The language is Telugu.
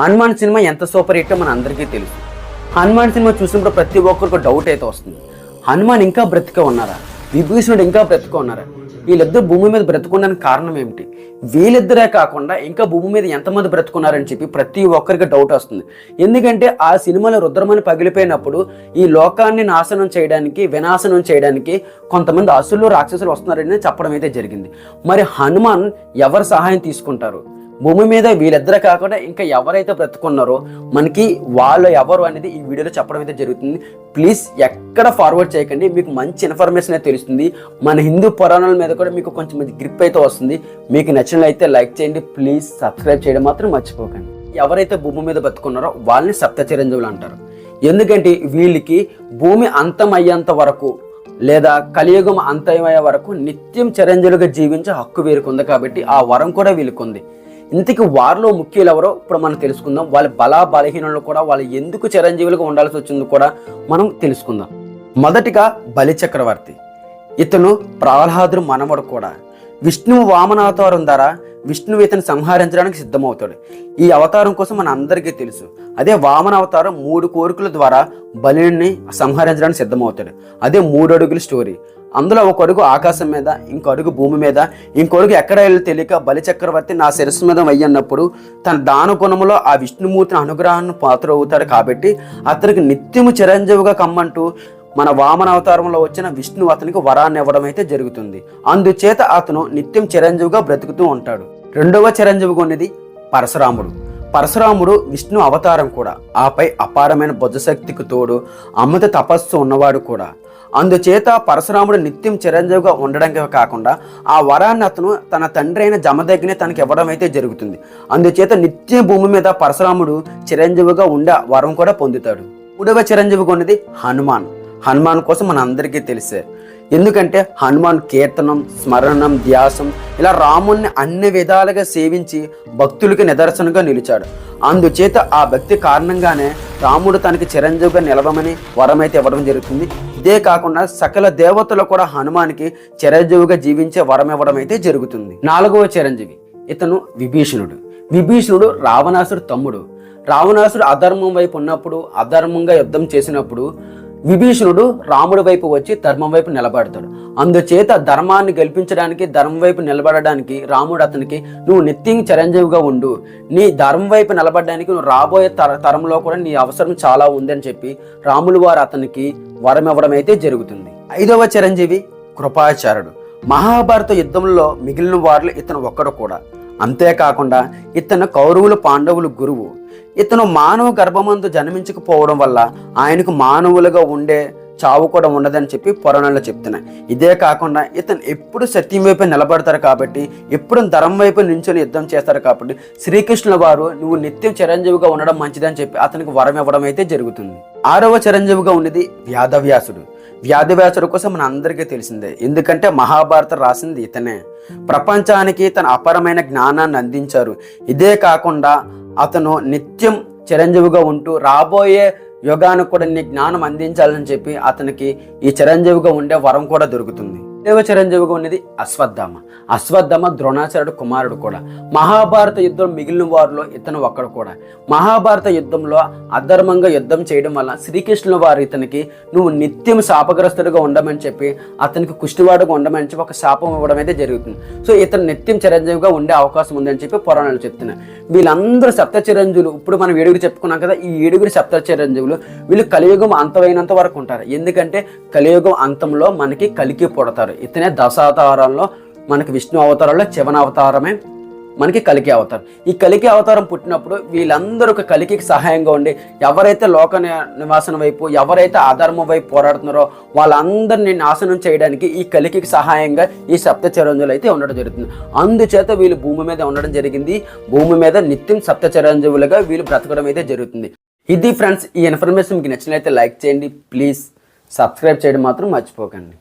హనుమాన్ సినిమా ఎంత సూపర్ హిట్టో మన అందరికీ తెలుసు. హనుమాన్ సినిమా చూసినప్పుడు ప్రతి ఒక్కరికి డౌట్ అయితే వస్తుంది. హనుమాన్ ఇంకా బ్రతికే ఉన్నారా, విభీషణుడు ఇంకా బ్రతికే ఉన్నారా, వీళ్ళిద్దరు భూమి మీద బ్రతుకున్నానికి కారణం ఏమిటి, వీళ్ళిద్దరే కాకుండా ఇంకా భూమి మీద ఎంతమంది బ్రతుకున్నారని చెప్పి ప్రతి ఒక్కరికి డౌట్ వస్తుంది. ఎందుకంటే ఆ సినిమాలో రుద్రమని పగిలిపోయినప్పుడు ఈ లోకాన్ని నాశనం చేయడానికి, వినాశనం చేయడానికి కొంతమంది అసులు రాక్షసులు వస్తున్నారని చెప్పడం అయితే జరిగింది. మరి హనుమాన్ ఎవరు సహాయం తీసుకుంటారు? భూమి మీద వీళ్ళిద్దరే కాకుండా ఇంకా ఎవరైతే బ్రతుకున్నారో మనకి వాళ్ళు ఎవరు అనేది ఈ వీడియోలో చెప్పడం అయితే జరుగుతుంది. ప్లీజ్ ఎక్కడ ఫార్వర్డ్ చేయకండి, మీకు మంచి ఇన్ఫర్మేషన్ అయితే తెలుస్తుంది. మన హిందూ పురాణాల మీద కూడా మీకు కొంచెం మంచి గ్రిప్ అయితే వస్తుంది. మీకు నచ్చినట్లయితే లైక్ చేయండి, ప్లీజ్ సబ్స్క్రైబ్ చేయడం మాత్రం మర్చిపోకండి. ఎవరైతే భూమి మీద బ్రతుకున్నారో వాళ్ళని సప్త చిరంజీవులు అంటారు. ఎందుకంటే వీళ్ళకి భూమి అంతం అయ్యేంత వరకు లేదా కలియుగం అంతమయ్యే వరకు నిత్యం చిరంజీవులుగా జీవించే హక్కు వీరికి ఉంది. కాబట్టి ఆ వరం కూడా వీళ్ళకి ఉంది. ఇంతకీ వారిలో ముఖ్యులు ఎవరో ఇప్పుడు మనం తెలుసుకుందాం. వాళ్ళ బలహీనలు కూడా వాళ్ళు ఎందుకు చిరంజీవులుగా ఉండాల్సి వచ్చింది కూడా మనం తెలుసుకుందాం. మొదటిగా బలి చక్రవర్తి. ఇతను ప్రహ్లాదుడు మనవడు కూడా. విష్ణువు వామన అవతారం ద్వారా విష్ణువు ఇతను సంహరించడానికి సిద్ధమవుతాడు. ఈ అవతారం కోసం మన అందరికీ తెలుసు. అదే వామన అవతారం 3 కోరికల ద్వారా బలిని సంహరించడానికి సిద్ధమవుతాడు. అదే 3 అడుగుల స్టోరీ. అందులో ఒక అడుగు ఆకాశం మీద, ఇంకో అడుగు భూమి మీద, ఇంకో అడుగు ఎక్కడ వెళ్ళి తెలియక బలి చక్రవర్తి నా శిరస్సు మీద వెయ్యన్నప్పుడు తన దాన గుణములో ఆ విష్ణుమూర్తిని అనుగ్రహాన్ని పాత్ర అవుతాడు. కాబట్టి అతనికి నిత్యము చిరంజీవిగా కమ్మంటూ మన వామన అవతారంలో వచ్చిన విష్ణువు అతనికి వరాన్ని ఇవ్వడం అయితే జరుగుతుంది. అందుచేత అతను నిత్యం చిరంజీవిగా బ్రతుకుతూ ఉంటాడు. రెండవ చిరంజీవిగా ఉన్నది పరశురాముడు. పరశురాముడు విష్ణు అవతారం కూడా. ఆపై అపారమైన బుద్ధశక్తికి తోడు అమృత తపస్సు ఉన్నవాడు కూడా. అందుచేత పరశురాముడు నిత్యం చిరంజీవిగా ఉండడానికి కాకుండా ఆ వరాన్ని అతను తన తండ్రి అయిన జమదగ్ని తనకి ఇవ్వడం అయితే జరుగుతుంది. అందుచేత నిత్యం భూమి మీద పరశురాముడు చిరంజీవిగా ఉండే వరం కూడా పొందుతాడు. మూడవ చిరంజీవిగా ఉన్నది హనుమాన్. హనుమాన్ కోసం మన అందరికీ తెలిసే. ఎందుకంటే హనుమాన్ కీర్తనం, స్మరణం, ధ్యాసం ఇలా రాముణ్ణి అన్ని విధాలుగా సేవించి భక్తులకి నిదర్శనంగా నిలిచాడు. అందుచేత ఆ భక్తి కారణంగానే రాముడు తనకి చిరంజీవిగా నిలవమని వరం అయితే ఇవ్వడం జరుగుతుంది. ఇదే కాకుండా సకల దేవతలు కూడా హనుమానికి చిరంజీవిగా జీవించే వరం ఇవ్వడం అయితే జరుగుతుంది. నాలుగవ చిరంజీవి ఇతను విభీషణుడు. విభీషణుడు రావణాసుడు తమ్ముడు. రావణాసుడు అధర్మం వైపు ఉన్నప్పుడు, అధర్మంగా యుద్ధం చేసినప్పుడు విభీషణుడు రాముడి వైపు వచ్చి ధర్మం వైపు నిలబడతాడు. అందుచేత ధర్మాన్ని గెలిపించడానికి, ధర్మం వైపు నిలబడడానికి రాముడు అతనికి నువ్వు నిత్యం చిరంజీవిగా ఉండు, నీ ధర్మం వైపు నిలబడడానికి నువ్వు రాబోయే తరంలో కూడా నీ అవసరం చాలా ఉంది అని చెప్పి రాములు వారు అతనికి వరం ఇవ్వడం అయితే జరుగుతుంది. ఐదవ చిరంజీవి కృపాచార్యుడు. మహాభారత యుద్ధంలో మిగిలిన వారిలో ఇతను ఒక్కడు కూడా. అంతేకాకుండా ఇతను కౌరవులు పాండవులు గురువు. ఇతను మానవ గర్భమందు జన్మించకపోవడం వల్ల ఆయనకు మానవులుగా ఉండే చావు కూడా ఉండదని చెప్పి పురాణాల్లో చెప్తున్నాయి. ఇదే కాకుండా ఇతను ఎప్పుడు సత్యం వైపు నిలబడతారు కాబట్టి, ఎప్పుడు ధర్మం వైపు నించుని యుద్ధం చేస్తారు కాబట్టి శ్రీకృష్ణుల వారు నువ్వు నిత్యం చిరంజీవిగా ఉండడం మంచిదని చెప్పి అతనికి వరం ఇవ్వడం అయితే జరుగుతుంది. ఆరవ చిరంజీవిగా ఉన్నది వ్యాధవ్యాసుడు. వ్యాధవ్యాసుడు కోసం మన అందరికీ తెలిసిందే. ఎందుకంటే మహాభారతం రాసింది ఇతనే. ప్రపంచానికి తన అపారమైన జ్ఞానాన్ని అందించారు. ఇదే కాకుండా అతను నిత్యం చిరంజీవిగా ఉంటూ రాబోయే యుగానికి కూడా నీ జ్ఞానం అందించాలని చెప్పి అతనికి ఈ చిరంజీవిగా ఉండే వరం కూడా దొరుకుతుంది. ఏడవ చిరంజీవిగా ఉన్నది అశ్వత్థామ. అశ్వత్థామ ద్రోణాచార్యుడు కుమారుడు కూడా. మహాభారత యుద్ధం మిగిలిన వారిలో ఇతను ఒక్కడు కూడా. మహాభారత యుద్ధంలో అధర్మంగా యుద్ధం చేయడం వల్ల శ్రీకృష్ణుల వారు ఇతనికి నువ్వు నిత్యం శాపగ్రస్తుడిగా ఉండమని చెప్పి అతనికి కుష్టివాడుగా ఉండమని చెప్పి ఒక శాపం ఇవ్వడం అయితే జరుగుతుంది. సో ఇతను నిత్యం చిరంజీవిగా ఉండే అవకాశం ఉందని చెప్పి పురాణాలు చెప్తున్నాయి. వీళ్ళందరూ సప్త చిరంజీవులు. ఇప్పుడు మనం 7 చెప్పుకున్నాం కదా, ఈ 7 సప్త చిరంజీవులు వీళ్ళు కలియుగం అంతమైనంత వరకు ఉంటారు. ఎందుకంటే కలియుగం అంతంలో మనకి కలికి పుడతారు. ఇతనే దశావతారంలో మనకి విష్ణు అవతారంలో చివరి అవతారమే మనకి కలికి అవతారం. ఈ కలికి అవతారం పుట్టినప్పుడు వీళ్ళందరూ ఒక కలికి సహాయంగా ఉండి ఎవరైతే లోక నివాసన వైపు, ఎవరైతే అధర్మం వైపు పోరాడుతున్నారో వాళ్ళందరినీ నాశనం చేయడానికి ఈ కలికి సహాయంగా ఈ సప్త చిరంజీవులు అయితే ఉండడం జరుగుతుంది. అందుచేత వీళ్ళు భూమి మీద ఉండడం జరిగింది. భూమి మీద నిత్యం సప్త చిరంజీవులుగా వీళ్ళు బ్రతకడం అయితే జరుగుతుంది. ఇది ఫ్రెండ్స్, ఈ ఇన్ఫర్మేషన్ మీకు నచ్చినట్లయితే లైక్ చేయండి, ప్లీజ్ సబ్స్క్రైబ్ చేయడం మాత్రం మర్చిపోకండి.